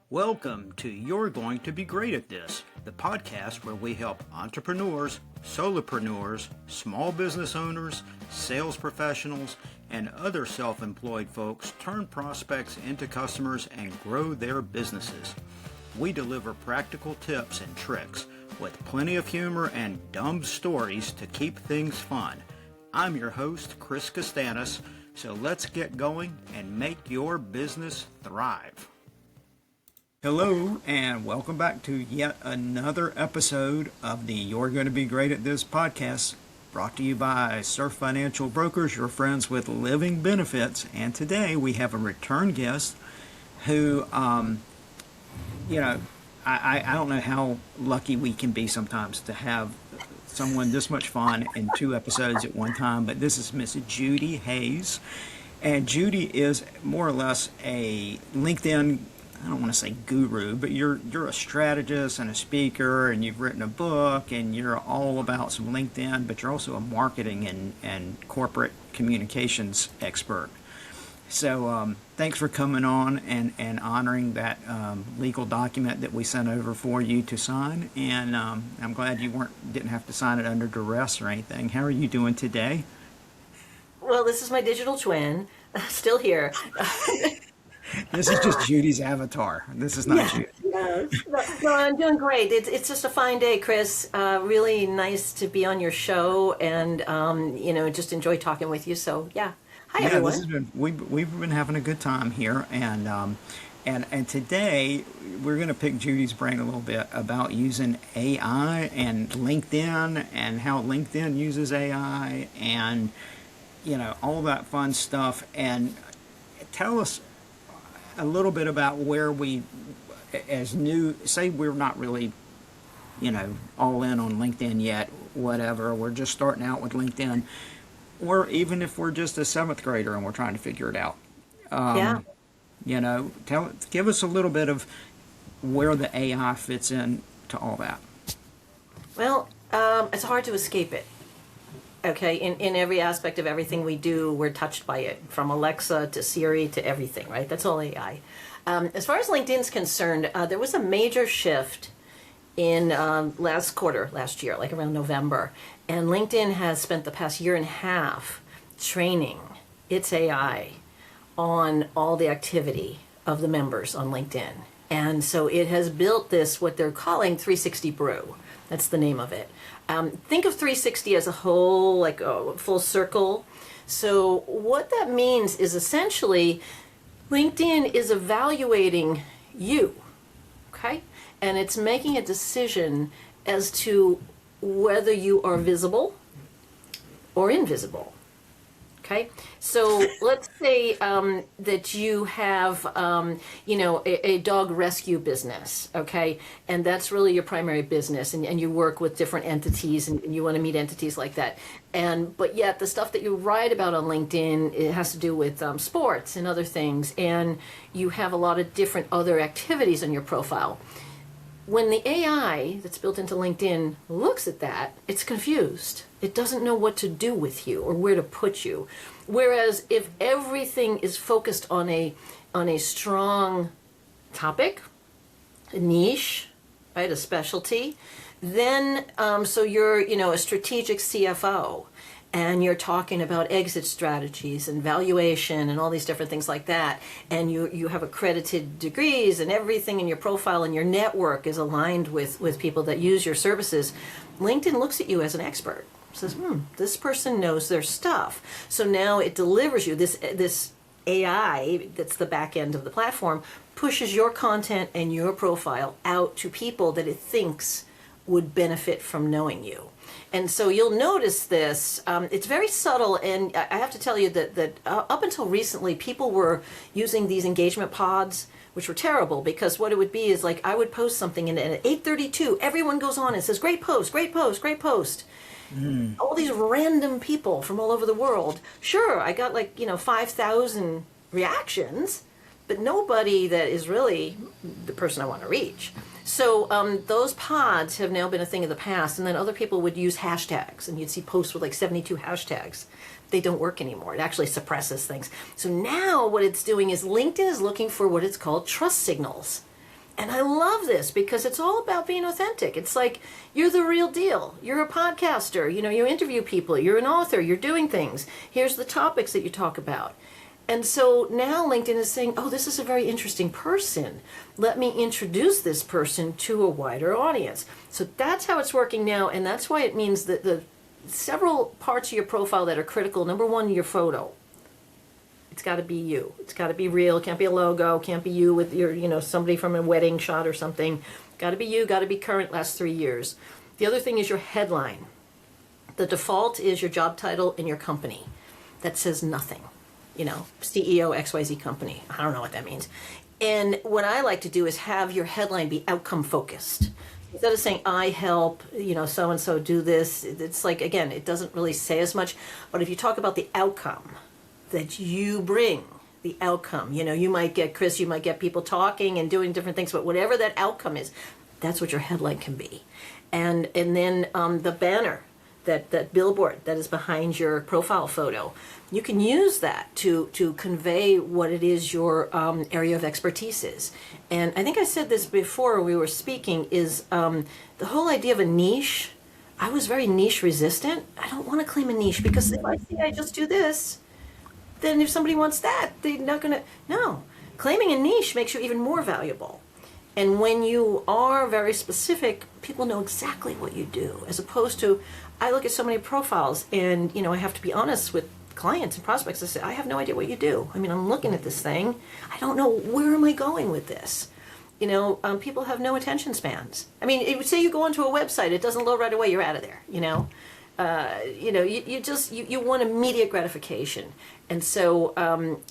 Welcome to You're Going to Be Great at This, the podcast where we help entrepreneurs, solopreneurs, small business owners, sales professionals, and other self-employed folks turn prospects into customers and grow their businesses. We deliver practical tips and tricks with plenty of humor and dumb stories to keep things fun. I'm your host, Chris Costanis, so let's get going and make your business thrive. Hello, and welcome back to yet another episode of the You're Going to Be Great at This podcast, brought to you by Surf Financial Brokers, your friends with living benefits. And today we have a return guest who, I don't know how lucky we can be sometimes to have someone this much fun in two episodes at one time, but this is Miss Judy Hayes. And Judy is more or less a LinkedIn, I don't want to say guru, but you're a strategist and a speaker, and you've written a book, and you're all about some LinkedIn, but you're also a marketing and corporate communications expert. So thanks for coming on and honoring that legal document that we sent over for you to sign. And I'm glad you didn't have to sign it under duress or anything. How are you doing today? Well, this is my digital twin, still here. This is just Judy's avatar. This is not Judy. No, I'm doing great. It's just a fine day, Chris. Really nice to be on your show, and just enjoy talking with you. So yeah, hi everyone. We've been having a good time here, and today we're going to pick Judy's brain a little bit about using AI and LinkedIn and how LinkedIn uses AI and all that fun stuff. And tell us a little bit about where we, say we're not really, all in on LinkedIn yet, whatever, we're just starting out with LinkedIn, or even if we're just a seventh grader and we're trying to figure it out. Give us a little bit of where the AI fits in to all that. Well, it's hard to escape it. Okay, in every aspect of everything we do, we're touched by it, from Alexa to Siri to everything, right? That's all AI. As far as LinkedIn's concerned, there was a major shift in last year, like around November. And LinkedIn has spent the past year and a half training its AI on all the activity of the members on LinkedIn. And so it has built this, what they're calling 360 Brew. That's the name of it. Think of 360 as a whole, like a full circle. So what that means is essentially LinkedIn is evaluating you, okay? And it's making a decision as to whether you are visible or invisible. Okay, so let's say that you have, a dog rescue business, okay, and that's really your primary business, and you work with different entities, and you want to meet entities like that, but yet the stuff that you write about on LinkedIn, it has to do with sports and other things, and you have a lot of different other activities on your profile. When the AI that's built into LinkedIn looks at that, it's confused. It doesn't know what to do with you or where to put you. Whereas if everything is focused on a strong topic, a niche, right, a specialty, then so you're a strategic CFO, and you're talking about exit strategies and valuation and all these different things like that, and you have accredited degrees and everything in your profile, and your network is aligned with people that use your services, LinkedIn looks at you as an expert, says, this person knows their stuff. So now it delivers you, this AI that's the back end of the platform, pushes your content and your profile out to people that it thinks would benefit from knowing you. And so you'll notice this, it's very subtle, and I have to tell you that up until recently, people were using these engagement pods, which were terrible, because what it would be is like I would post something, and at 8:32, everyone goes on and says, great post, great post, great post. All these random people from all over the world. Sure, I got 5,000 reactions, but nobody that is really the person I want to reach. So those pods have now been a thing of the past, and then other people would use hashtags, and you'd see posts with 72 hashtags. They don't work anymore. It actually suppresses things. So now what it's doing is LinkedIn is looking for what it's called trust signals. And I love this because it's all about being authentic. It's like you're the real deal. You're a podcaster. You know, you interview people. You're an author. You're doing things. Here's the topics that you talk about. And so now LinkedIn is saying, oh, this is a very interesting person. Let me introduce this person to a wider audience. So that's how it's working now. And that's why it means that the several parts of your profile that are critical. Number one, your photo. It's got to be you. It's got to be real. Can't be a logo. Can't be you with your, you know, somebody from a wedding shot or something. Got to be you. Got to be current last 3 years. The other thing is your headline. The default is your job title and your company. That says nothing. You know, CEO XYZ company. I don't know what that means. And what I like to do is have your headline be outcome focused. Instead of saying, I help, you know, so-and-so do this, it's like, again, it doesn't really say as much. But if you talk about the outcome that you bring, the outcome, you know, you might get, Chris, you might get people talking and doing different things, but whatever that outcome is, that's what your headline can be. And then the banner, that billboard that is behind your profile photo, you can use that to convey what it is your area of expertise is. And I think I said this before we were speaking, is the whole idea of a niche. I was very niche resistant. I don't want to claim a niche because if I say I just do this, then if somebody wants that, they're not going to. No. Claiming a niche makes you even more valuable. And when you are very specific, people know exactly what you do, as opposed to, I look at so many profiles and, you know, I have to be honest with clients and prospects. I say, I have no idea what you do. I mean, I'm looking at this thing. I don't know, where am I going with this? You know, people have no attention spans. I mean, it would say you go onto a website, it doesn't load right away, you're out of there, you know? You want immediate gratification. And so,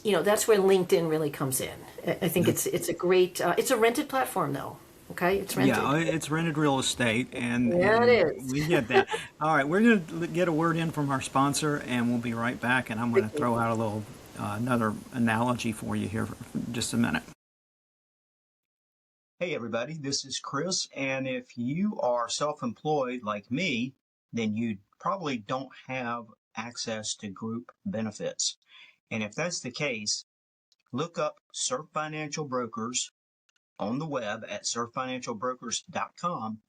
you know, that's where LinkedIn really comes in. I think it's a great, it's a rented platform though. Okay, it's rented. Yeah, it's rented real estate, and it is. We get that. All right, we're going to get a word in from our sponsor, and we'll be right back. And I'm going to throw out a little another analogy for you here for just a minute. Hey, everybody, this is Chris, and if you are self-employed like me, then you probably don't have access to group benefits. And if that's the case, look up Surf Financial Brokers on the web at surffinancialbrokers.com.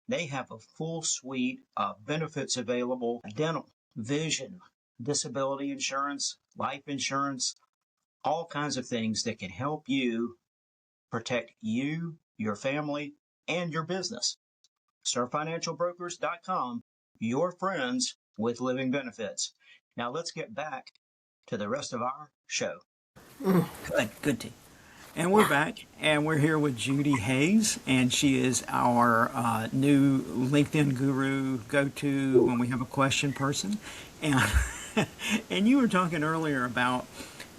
They have a full suite of benefits available: dental, vision, disability insurance, life insurance, all kinds of things that can help you protect you, your family, and your business. surffinancialbrokers.com, your friends with living benefits. Now let's get back to the rest of our show. Good tea. And we're back, and we're here with Judy Hayes, and she is our new LinkedIn guru go-to when we have a question person. And and you were talking earlier about,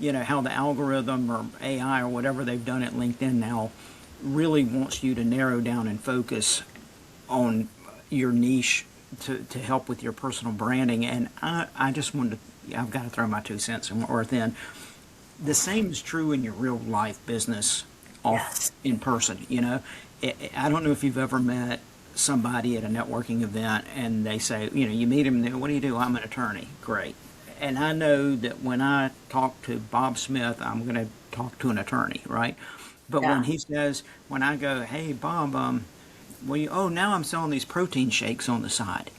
you know, how the algorithm or AI or whatever they've done at LinkedIn now really wants you to narrow down and focus on your niche to help with your personal branding. And I just wanted to, I've got to throw my 2 cents worth in. The same is true in your real life business in person. You know, I don't know if you've ever met somebody at a networking event and they say, you know, you meet them and they go, what do you do? I'm an attorney. Great. And I know that when I talk to Bob Smith, I'm going to talk to an attorney, right? But when he says, when I go, hey, Bob, now I'm selling these protein shakes on the side,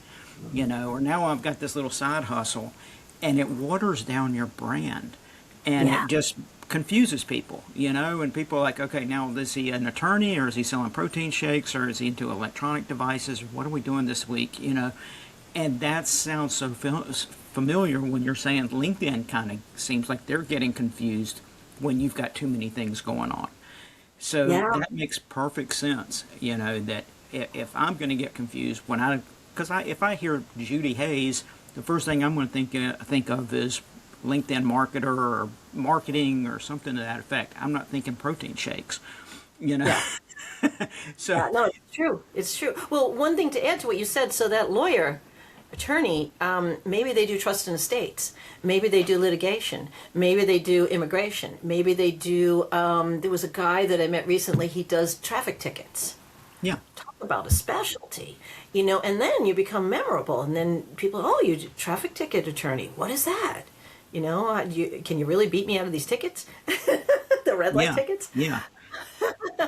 you know, or now I've got this little side hustle, and it waters down your brand. And it just confuses people, you know, and people are like, okay, now is he an attorney, or is he selling protein shakes, or is he into electronic devices, or what are we doing this week, you know? And that sounds so familiar when you're saying LinkedIn kind of seems like they're getting confused when you've got too many things going on. So that makes perfect sense, you know, that if I'm going to get confused if I hear Judy Hayes, the first thing I'm going to think of is LinkedIn marketer or marketing or something to that effect. I'm not thinking protein shakes, you know. Yeah. No, it's true. It's true. Well, one thing to add to what you said, so that attorney, maybe they do trust in estates, maybe they do litigation, maybe they do immigration, maybe they do, there was a guy that I met recently, he does traffic tickets. Yeah. Talk about a specialty, you know, and then you become memorable, and then people, oh, you're a traffic ticket attorney. What is that? You know, can you really beat me out of these tickets? The red light tickets? Yeah.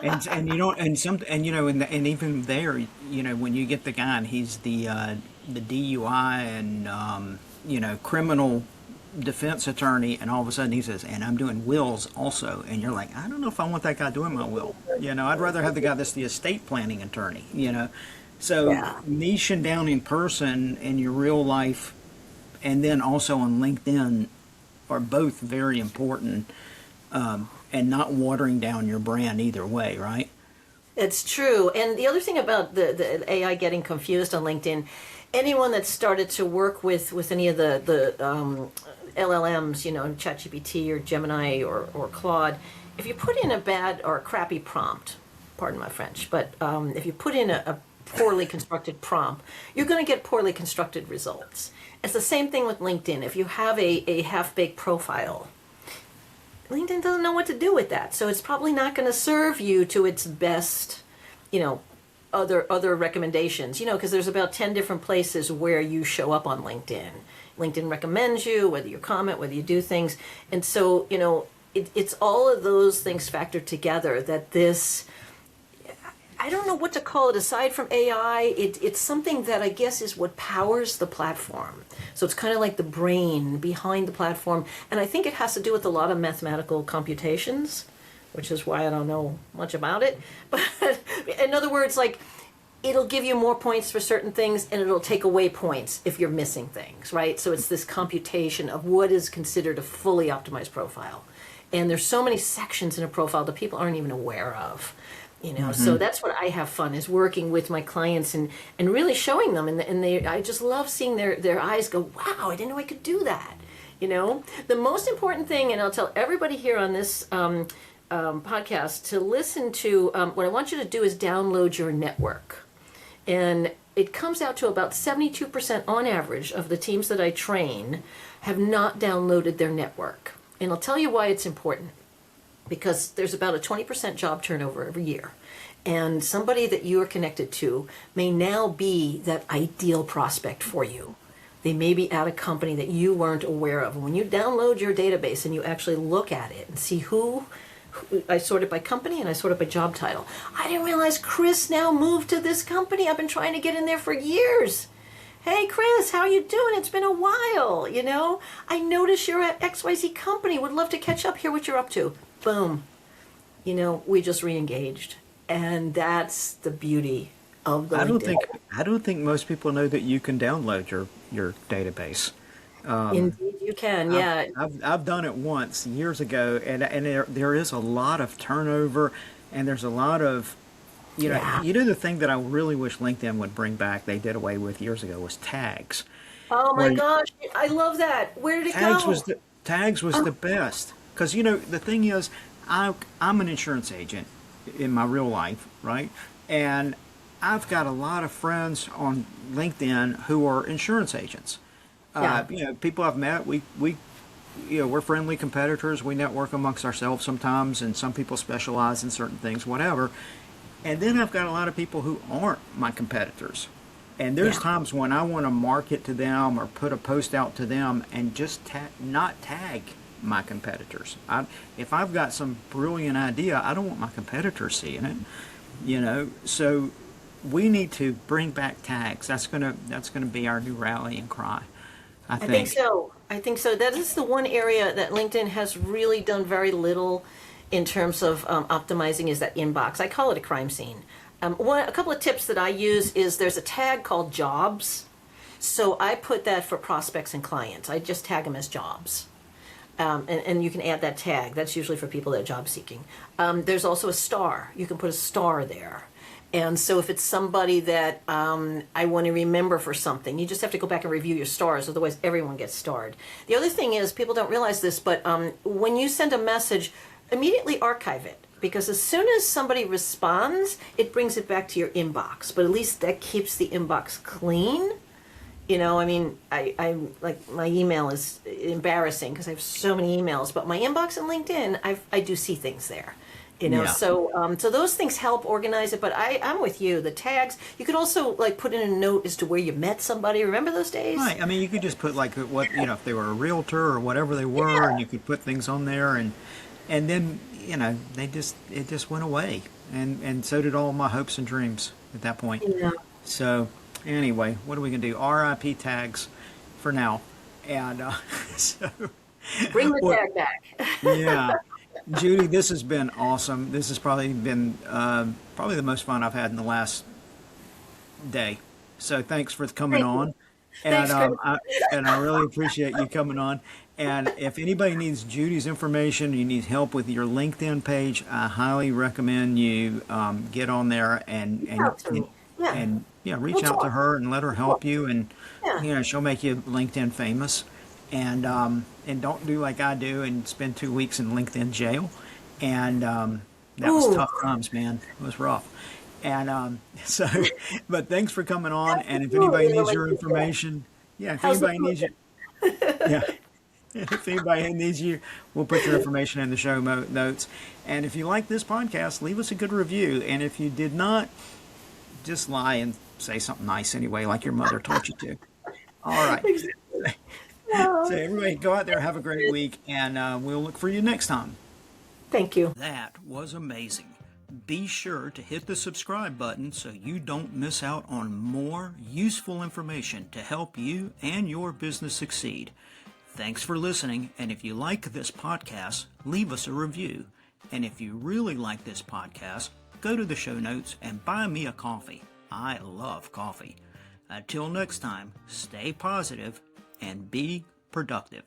and you don't and some and you know and even there, you know, when you get the guy and he's the DUI and criminal defense attorney, and all of a sudden he says, and I'm doing wills also, and you're like, I don't know if I want that guy doing my will. I'd rather have the guy that's the estate planning attorney. So Yeah. niching down in person in your real life, and then also on LinkedIn, are both very important, and not watering down your brand either way, right? It's true. And the other thing about the AI getting confused on LinkedIn, anyone that started to work with any of the LLMs, ChatGPT or Gemini or Claude, if you put in a bad or a crappy prompt, pardon my French, but if you put in a poorly constructed prompt, you're going to get poorly constructed results. It's the same thing with LinkedIn. If you have a half-baked profile, LinkedIn doesn't know what to do with that. So it's probably not going to serve you to its best, other recommendations, because there's about 10 different places where you show up on LinkedIn. LinkedIn recommends you, whether you comment, whether you do things. And so, it's all of those things factored together that this, I don't know what to call it aside from AI. It's something that I guess is what powers the platform. So it's kind of like the brain behind the platform. And I think it has to do with a lot of mathematical computations, which is why I don't know much about it. But in other words, like, it'll give you more points for certain things and it'll take away points if you're missing things, right? So it's this computation of what is considered a fully optimized profile. And there's so many sections in a profile that people aren't even aware of. So that's what I have fun is working with my clients and really showing them, and I just love seeing their eyes go, wow, I didn't know I could do that. The most important thing, and I'll tell everybody here on this podcast to listen to, what I want you to do is download your network. And it comes out to about 72% on average of the teams that I train have not downloaded their network. And I'll tell you why it's important. Because there's about a 20% job turnover every year. And somebody that you are connected to may now be that ideal prospect for you. They may be at a company that you weren't aware of. When you download your database and you actually look at it and see who I sort it by company and I sort it by job title. I didn't realize Chris now moved to this company. I've been trying to get in there for years. Hey, Chris, how you doing? It's been a while, I noticed you're at XYZ company. Would love to catch up, hear what you're up to. Boom. We just re-engaged. And that's the beauty of the LinkedIn. I don't think most people know that you can download your database. Indeed you can, yeah. I've done it once years ago, and there is a lot of turnover, and there's a lot of the thing that I really wish LinkedIn would bring back, they did away with years ago, was tags. Oh my gosh, I love that. Where did it go? Tags was the best. Because, the thing is, I'm an insurance agent in my real life, right? And I've got a lot of friends on LinkedIn who are insurance agents. Yeah. People I've met, we're friendly competitors. We network amongst ourselves sometimes, and some people specialize in certain things, whatever. And then I've got a lot of people who aren't my competitors. And there's times when I want to market to them or put a post out to them and just not tag my competitors. If I've got some brilliant idea, I don't want my competitors seeing it. So we need to bring back tags. That's gonna be our new rallying cry, I think. I think so. That is the one area that LinkedIn has really done very little in terms of optimizing is that inbox. I call it a crime scene. A couple of tips that I use is there's a tag called jobs. So I put that for prospects and clients. I just tag them as jobs. And you can add that tag. That's usually for people that are job seeking. There's also a star. You can put a star there. And so if it's somebody that I want to remember for something, you just have to go back and review your stars. Otherwise, everyone gets starred. The other thing is, people don't realize this, but when you send a message, immediately archive it. Because as soon as somebody responds, it brings it back to your inbox. But at least that keeps the inbox clean. I like my email is embarrassing because I have so many emails, but my inbox and LinkedIn, I do see things there, Yeah. So those things help organize it. But I'm with you. The tags, you could also like put in a note as to where you met somebody. Remember those days? Right. I mean, you could just put like what if they were a realtor or whatever they were, and you could put things on there, and then it just went away, and so did all my hopes and dreams at that point. Yeah. So anyway, what are we gonna do? RIP tags for now, and so Bring the well, tag back. yeah, Judy, this has been awesome. This has probably been probably the most fun I've had in the last day. So thanks for coming Thank you. on, and Thanks, Chris. I really appreciate you coming on. And if anybody needs Judy's information, you need help with your LinkedIn page, I highly recommend you get on there Reach out to me. Yeah. and yeah, reach We'll out to talk. her and let her help you, and Yeah. she'll make you LinkedIn famous. And don't do like I do and spend 2 weeks in LinkedIn jail. And that was Ooh. tough times, man. It was rough. And so, but thanks for coming on. And if Absolutely. anybody needs Like your you said. information, yeah, if How's the anybody food? needs you, yeah. If anybody needs you, we'll put your information in the show notes. And if you like this podcast, leave us a good review. And if you did not, just lie and say something nice anyway, like your mother taught you to. All right. So everybody go out there, have a great week, and we'll look for you next time. Thank you. That was amazing. Be sure to hit the subscribe button so you don't miss out on more useful information to help you and your business succeed. Thanks for listening, and if you like this podcast, leave us a review. And if you really like this podcast, go to the show notes and buy me a coffee. I love coffee. Until next time, stay positive and be productive.